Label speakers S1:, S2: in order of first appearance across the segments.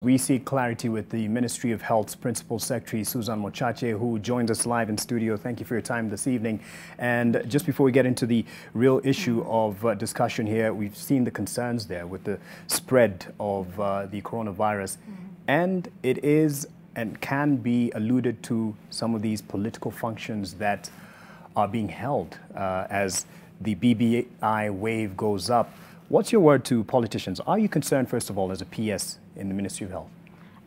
S1: We seek clarity with the Ministry of Health's Principal Secretary, Susan Mochache, who joins us live in studio. Thank you for your time this evening. And just before we get into the real issue of discussion here, we've seen the concerns there with the spread of the coronavirus. And it is and can be alluded to some of these political functions that are being held as the BBI wave goes up. What's your word to politicians? Are you concerned, first of all, as a PS in the Ministry of Health?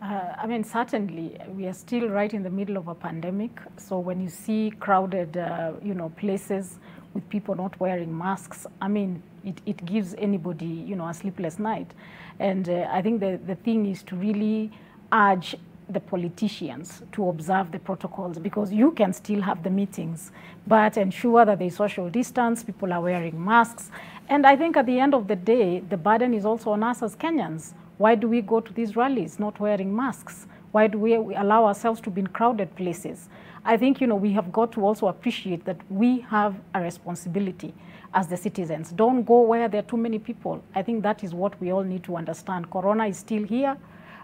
S2: I mean, certainly, we are still right in the middle of a pandemic. So when you see crowded, places with people not wearing masks, I mean, it gives anybody, a sleepless night. And I think the thing is to really urge the politicians to observe the protocols, because you can still have the meetings, but ensure that there's social distance, people are wearing masks. And I think at the end of the day, the burden is also on us as Kenyans. Why do we go to these rallies not wearing masks? Why do we allow ourselves to be in crowded places? I think, we have got to also appreciate that we have a responsibility as the citizens. Don't go where there are too many people. I think that is what we all need to understand. Corona is still here.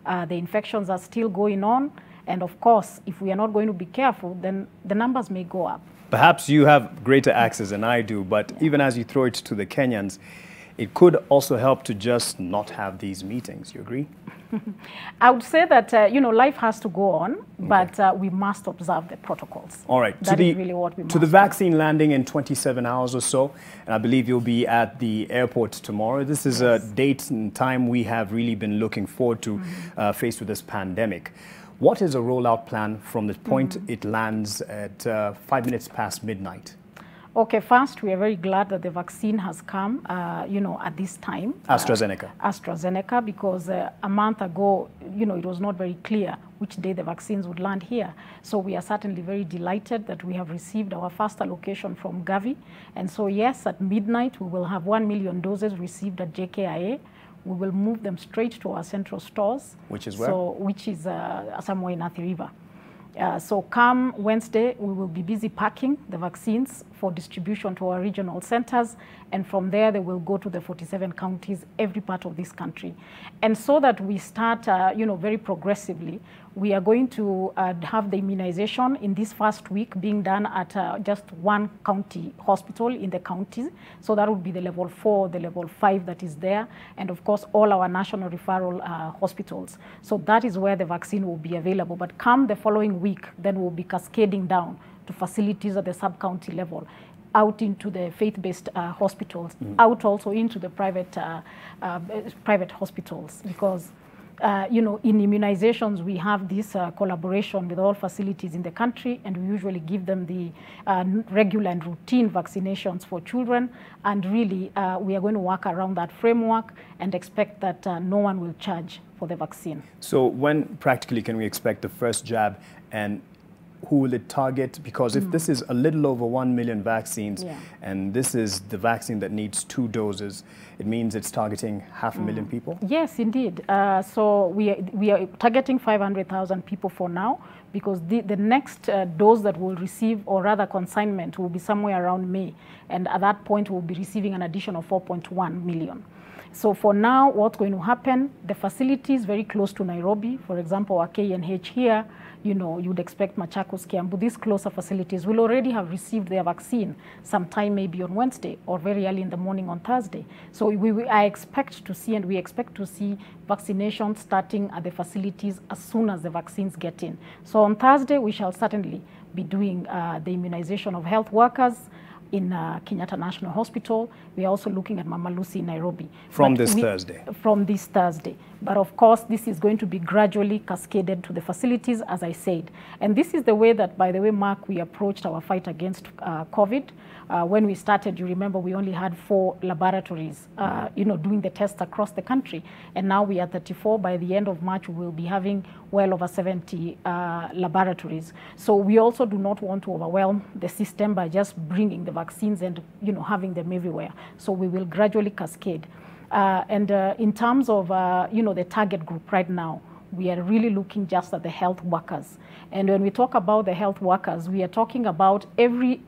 S2: The infections are still going on. And of course, if we are not going to be careful, then the numbers may go up.
S1: Perhaps you have greater access than I do, but even as you throw it to the Kenyans, it could also help to just not have these meetings. You agree?
S2: I would say that, life has to go on, but we must observe the protocols.
S1: All right.
S2: That is really what we must
S1: do. To the
S2: do.
S1: vaccine landing in 27 hours or so, and I believe you'll be at the airport tomorrow. This is a date and time we have really been looking forward to faced with this pandemic. What is a rollout plan from the point it lands at 5 minutes past midnight?
S2: Okay, first, we are very glad that the vaccine has come, at this time.
S1: AstraZeneca.
S2: AstraZeneca, because a month ago, it was not very clear which day the vaccines would land here. So we are certainly very delighted that we have received our first allocation from Gavi. And so, yes, at midnight, we will have 1 million doses received at JKIA. We will move them straight to our central stores.
S1: Which is where?
S2: Which is somewhere in Athi River. So come Wednesday, we will be busy packing the vaccines for distribution to our regional centers. And from there, they will go to the 47 counties, every part of this country. And so that we start, very progressively, we are going to have the immunization in this first week being done at just one county hospital in the counties. So that would be the level 4, the level 5 that is there. And of course, all our national referral hospitals. So that is where the vaccine will be available. But come the following week, then we'll be cascading down to facilities at the sub-county level, out into the faith-based hospitals, out also into the private hospitals, because in immunizations, we have this collaboration with all facilities in the country, and we usually give them the regular and routine vaccinations for children. And really, we are going to work around that framework and expect that no one will charge for the vaccine.
S1: So when practically can we expect the first jab, and who will it target? Because if this is a little over 1 million vaccines, and this is the vaccine that needs 2 doses, it means it's targeting 500,000 people?
S2: Yes, indeed. So we are targeting 500,000 people for now, because the next dose that we'll receive, or rather consignment, will be somewhere around May. And at that point, we'll be receiving an additional 4.1 million. So for now, what's going to happen, the facility is very close to Nairobi. For example, our KNH here, you'd expect Machakos, Kiambu, these closer facilities will already have received their vaccine sometime maybe on Wednesday or very early in the morning on Thursday. So I expect to see, and we expect to see, vaccination starting at the facilities as soon as the vaccines get in. So on Thursday, we shall certainly be doing the immunization of health workers in Kenyatta National Hospital. We are also looking at Mama Lucy in Nairobi.
S1: From this Thursday? From
S2: this Thursday. But of course, this is going to be gradually cascaded to the facilities, as I said. And this is the way that, by the way, Mark, we approached our fight against COVID. When we started, you remember, we only had 4 laboratories, doing the tests across the country. And now we are 34. By the end of March, we will be having well over 70 laboratories. So we also do not want to overwhelm the system by just bringing the vaccines and, having them everywhere. So we will gradually cascade. And in terms of, the target group right now, we are really looking just at the health workers. And when we talk about the health workers, we are talking about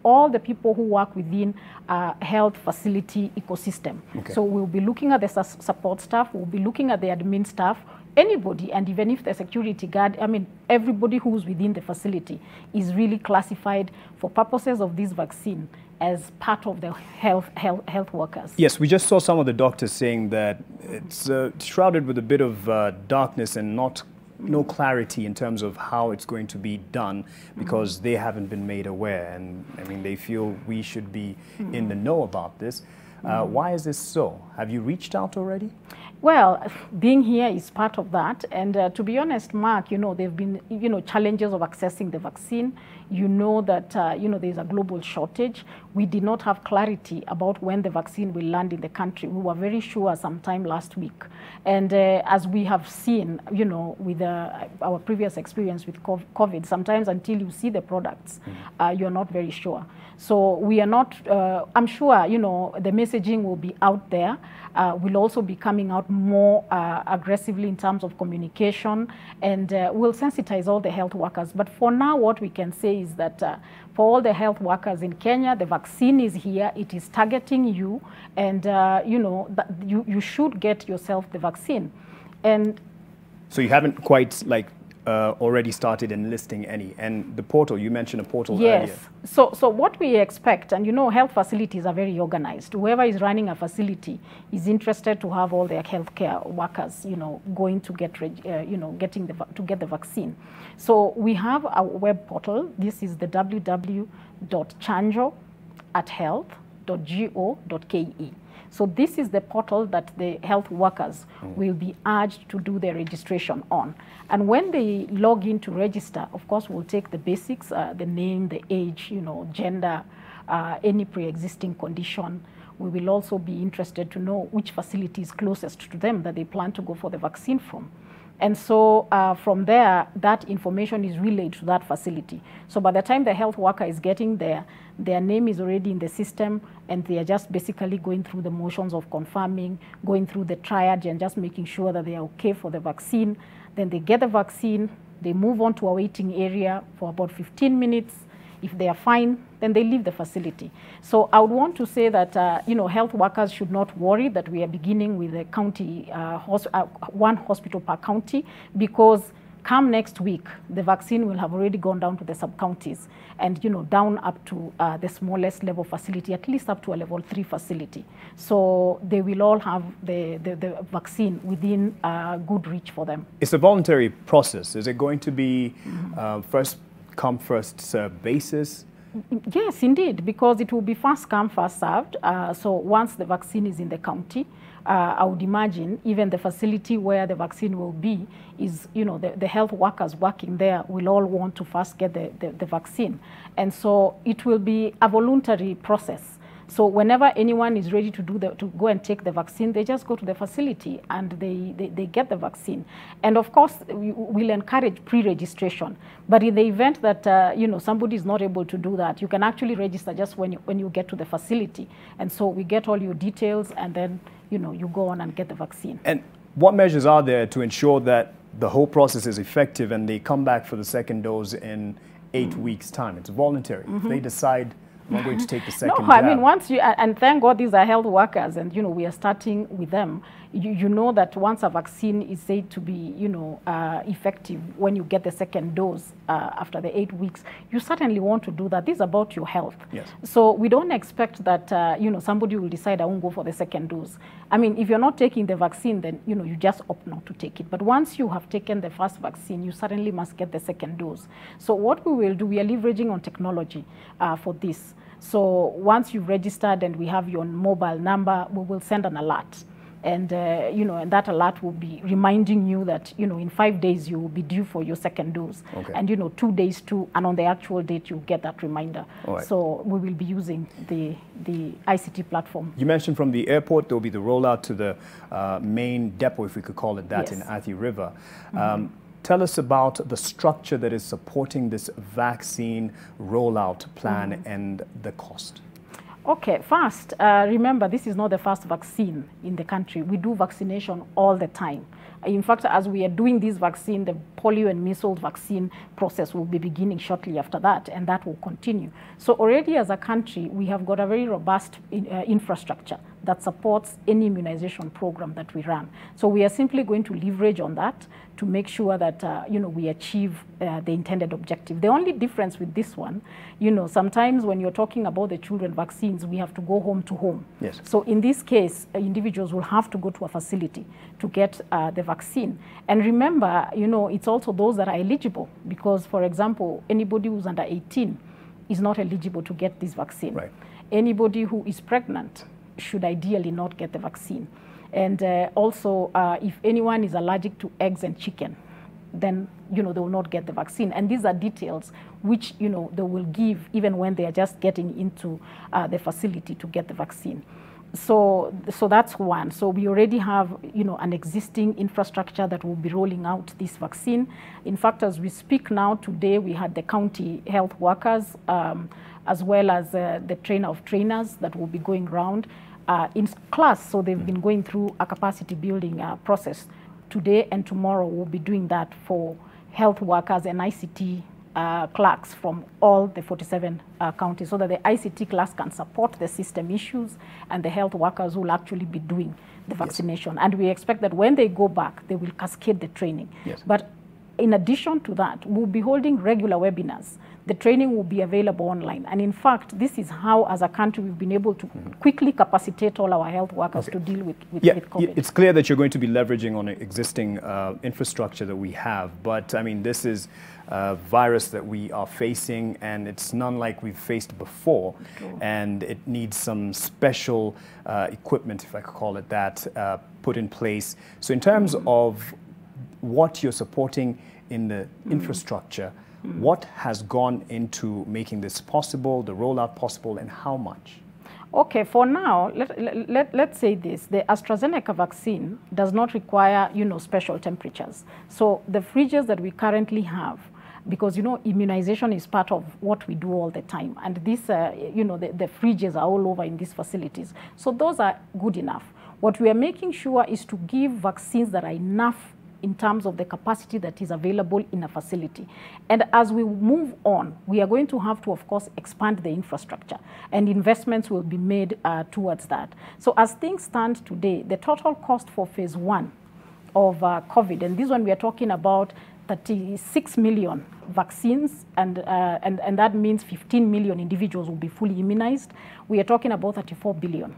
S2: all the people who work within a health facility ecosystem. Okay. So we'll be looking at the support staff, we'll be looking at the admin staff, anybody, and even if the security guard, I mean, everybody who's within the facility is really classified for purposes of this vaccine as part of the health workers.
S1: Yes, we just saw some of the doctors saying that it's shrouded with a bit of darkness and no clarity in terms of how it's going to be done, because they haven't been made aware, and I mean, they feel we should be in the know about this. Why is this so? Have you reached out already?
S2: Well, being here is part of that. And to be honest, Mark, you know, there have been, you know, challenges of accessing the vaccine. You know that, you know, there's a global shortage. We did not have clarity about when the vaccine will land in the country. We were very sure sometime last week. And as we have seen, you know, with our previous experience with COVID, sometimes until you see the products, you're not very sure. So we are not, I'm sure, you know, the messaging will be out there. Will also be coming out more aggressively in terms of communication, and we'll sensitize all the health workers. But for now, what we can say is that for all the health workers in Kenya, the vaccine is here, it is targeting you, and you know, that you should get yourself the vaccine. And
S1: so you haven't quite already started enlisting any, and the portal, you mentioned a portal earlier.
S2: Yes. So what we expect, and you know, health facilities are very organized. Whoever is running a facility is interested to have all their healthcare workers, you know, going to get, you know, to get the vaccine. So we have a web portal. This is the www.chanjo@health.go.ke. So this is the portal that the health workers will be urged to do their registration on. And when they log in to register, of course, we'll take the basics, the name, the age, you know, gender, any pre-existing condition. We will also be interested to know which facility is closest to them that they plan to go for the vaccine from. And so from there, that information is relayed to that facility. So by the time the health worker is getting there, their name is already in the system, and they are just basically going through the motions of confirming, going through the triage, and just making sure that they are okay for the vaccine. Then they get the vaccine, they move on to a waiting area for about 15 minutes. If they are fine, then they leave the facility. So I would want to say that, you know, health workers should not worry that we are beginning with a county, one hospital per county, because come next week, the vaccine will have already gone down to the sub-counties and, you know, down up to the smallest level facility, at least up to a level 3 facility. So they will all have the vaccine within good reach for them.
S1: It's a voluntary process. Is it going to be first come, first serve basis?
S2: Yes, indeed, because it will be first come, first served. So once the vaccine is in the county, I would imagine even the facility where the vaccine will be is, you know, the health workers working there will all want to first get the vaccine. And so it will be a voluntary process. So whenever anyone is ready to go and take the vaccine, they just go to the facility and they get the vaccine. And of course, we'll encourage pre-registration. But in the event that you know, somebody is not able to do that, you can actually register just when you get to the facility. And so we get all your details, and then, you know, you go on and get the vaccine.
S1: And what measures are there to ensure that the whole process is effective and they come back for the second dose in 8 weeks' time? It's voluntary. If they decide, I'm not going to take the second jab.
S2: No, I mean, once you, and thank God these are health workers, and, you know, we are starting with them. You know that once a vaccine is said to be, you know, effective when you get the second dose after the 8 weeks, you certainly want to do that. This is about your health.
S1: Yes.
S2: So we don't expect that, you know, somebody will decide I won't go for the second dose. I mean, if you're not taking the vaccine, then, you know, you just opt not to take it. But once you have taken the first vaccine, you certainly must get the second dose. So what we will do, we are leveraging on technology for this. So once you've registered and we have your mobile number, we will send an alert. And, you know, and that alert will be reminding you that, you know, in 5 days you will be due for your second dose.
S1: Okay.
S2: And, you know, 2 days too, and on the actual date you'll get that reminder.
S1: Right.
S2: So we will be using the ICT platform.
S1: You mentioned from the airport there will be the rollout to the main depot, if we could call it that,
S2: Yes.
S1: in Athi River. Tell us about the structure that is supporting this vaccine rollout plan and the cost.
S2: Okay, first, remember, this is not the first vaccine in the country. We do vaccination all the time. In fact, as we are doing this vaccine, the polio and measles vaccine process will be beginning shortly after that, and that will continue. So already as a country, we have got a very robust infrastructure that supports any immunization program that we run. So we are simply going to leverage on that to make sure that we achieve the intended objective. The only difference with this one, sometimes when you're talking about the children vaccines, we have to go home to home.
S1: Yes.
S2: So in this case, individuals will have to go to a facility to get the vaccine. And remember, it's also those that are eligible, because, for example, anybody who's under 18 is not eligible to get this vaccine.
S1: Right.
S2: Anybody who is pregnant should ideally not get the vaccine. And also, if anyone is allergic to eggs and chicken, then, they will not get the vaccine. And these are details which, they will give even when they are just getting into the facility to get the vaccine. So that's one. So we already have, an existing infrastructure that will be rolling out this vaccine. In fact, as we speak now, today, we had the county health workers, as well as the trainer of trainers that will be going around in class. So they've been going through a capacity building process. Today and tomorrow we'll be doing that for health workers and ICT clerks from all the 47 counties, so that the ICT clerks can support the system issues and the health workers will actually be doing the vaccination. Yes. And we expect that when they go back, they will cascade the training.
S1: Yes.
S2: But in addition to that, we'll be holding regular webinars. The training will be available online. And in fact, this is how, as a country, we've been able to quickly capacitate all our health workers to deal with COVID.
S1: It's clear that you're going to be leveraging on existing infrastructure that we have. But, I mean, this is a virus that we are facing, and it's none like we've faced before.
S2: True.
S1: And it needs some special equipment, if I could call it that, put in place. So in terms of what you're supporting in the infrastructure, what has gone into making this possible, the rollout possible, and how much?
S2: Okay, for now, let's say this. The AstraZeneca vaccine does not require, special temperatures. So the fridges that we currently have, because, immunization is part of what we do all the time. And this, the fridges are all over in these facilities. So those are good enough. What we are making sure is to give vaccines that are enough in terms of the capacity that is available in a facility. And as we move on, we are going to have to, of course, expand the infrastructure, and investments will be made towards that. So as things stand today, the total cost for phase 1 of COVID, and this one we are talking about 36 million vaccines, and that means 15 million individuals will be fully immunized. We are talking about 34 billion.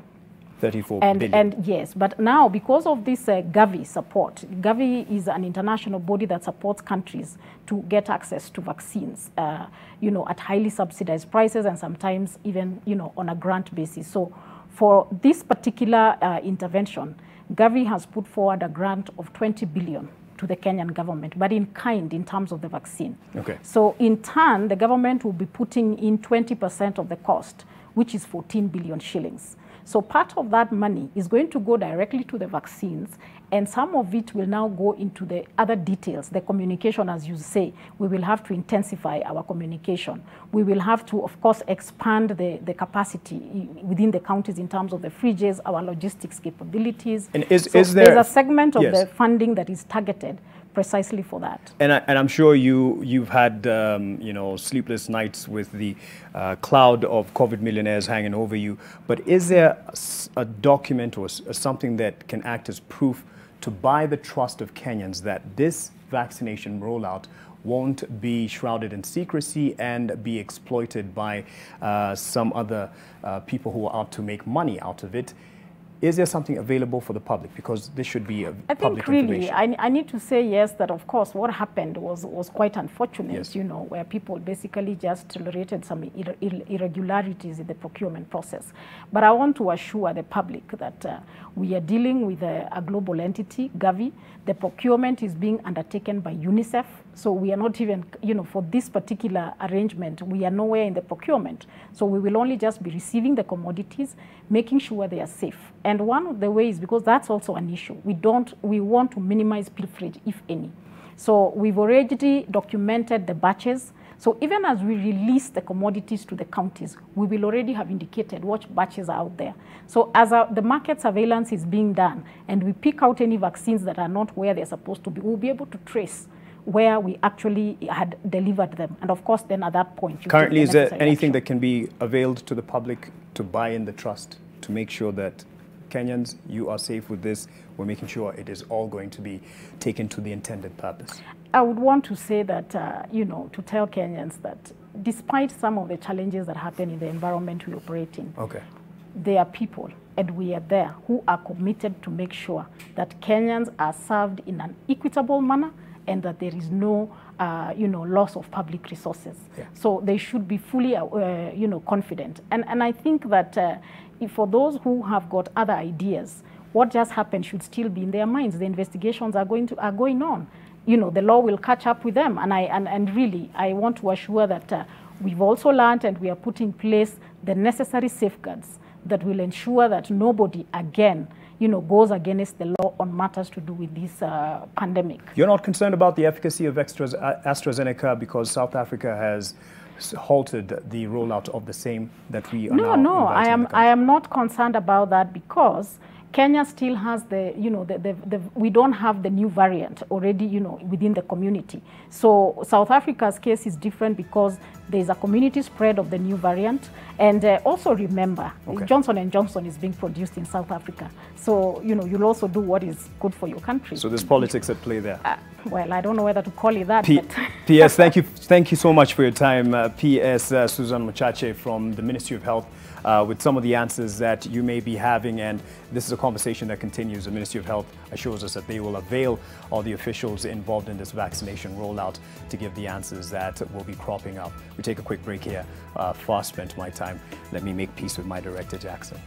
S1: 34 billion.
S2: And yes, but now because of this Gavi support, Gavi is an international body that supports countries to get access to vaccines, at highly subsidized prices, and sometimes even, on a grant basis. So for this particular intervention, Gavi has put forward a grant of 20 billion to the Kenyan government, but in kind in terms of the vaccine.
S1: Okay.
S2: So in turn, the government will be putting in 20% of the cost, which is 14 billion shillings. So part of that money is going to go directly to the vaccines, and some of it will now go into the other details, the communication, as you say. We will have to intensify our communication. We will have to, of course, expand the capacity within the counties in terms of the fridges, our logistics capabilities.
S1: And
S2: there's a segment of the funding that is targeted precisely for that.
S1: And I'm sure you've had sleepless nights with the cloud of COVID millionaires hanging over you. But is there a document or something that can act as proof to buy the trust of Kenyans that this vaccination rollout won't be shrouded in secrecy and be exploited by some other people who are out to make money out of it? Is there something available for the public? Because this should be a public information.
S2: I need to say yes, that of course what happened was quite unfortunate,
S1: yes.
S2: Where people basically just tolerated some irregularities in the procurement process. But I want to assure the public that we are dealing with a global entity, Gavi. The procurement is being undertaken by UNICEF. So we are not even, for this particular arrangement, we are nowhere in the procurement. So we will only just be receiving the commodities, making sure they are safe. And one of the ways, because that's also an issue, we want to minimize pilferage, if any. So we've already documented the batches. So even as we release the commodities to the counties, we will already have indicated what batches are out there. So as the market surveillance is being done, and we pick out any vaccines that are not where they're supposed to be, we'll be able to trace where we actually had delivered them. And of course, then at that point,
S1: currently, is there anything that can be availed to the public to buy in the trust, to make sure that Kenyans, you are safe with this. We're making sure it is all going to be taken to the intended purpose.
S2: I would want to say that, you know, to tell Kenyans that despite some of the challenges that happen in the environment we operate in, there are people, and we are there, who are committed to make sure that Kenyans are served in an equitable manner and that there is no, you know, loss of public resources. So they should be fully, you know, confident. And I think that for those who have got other ideas, what just happened should still be in their minds. The investigations are going on. You know, the law will catch up with them. And really, I want to assure that we've also learned and we are putting in place the necessary safeguards that will ensure that nobody again, you know, goes against the law on matters to do with this pandemic.
S1: You're not concerned about the efficacy of AstraZeneca because South Africa has halted the rollout of the same that we are now
S2: No, I am not concerned about that because Kenya still has the, you know, we don't have the new variant already, you know, within the community. So South Africa's case is different because there's a community spread of the new variant. And also remember, Johnson & Johnson is being produced in South Africa. So, you know, you'll also do what is good for your country.
S1: So there's politics at play there.
S2: Well, I don't know whether to call it that.
S1: P.S. Thank you so much for your time. P.S. Susan Mochache from the Ministry of Health with some of the answers that you may be having. And this is a conversation that continues. The Ministry of Health assures us that they will avail all the officials involved in this vaccination rollout to give the answers that will be cropping up. We take a quick break here. Far spent my time. Let me make peace with my director, Jackson.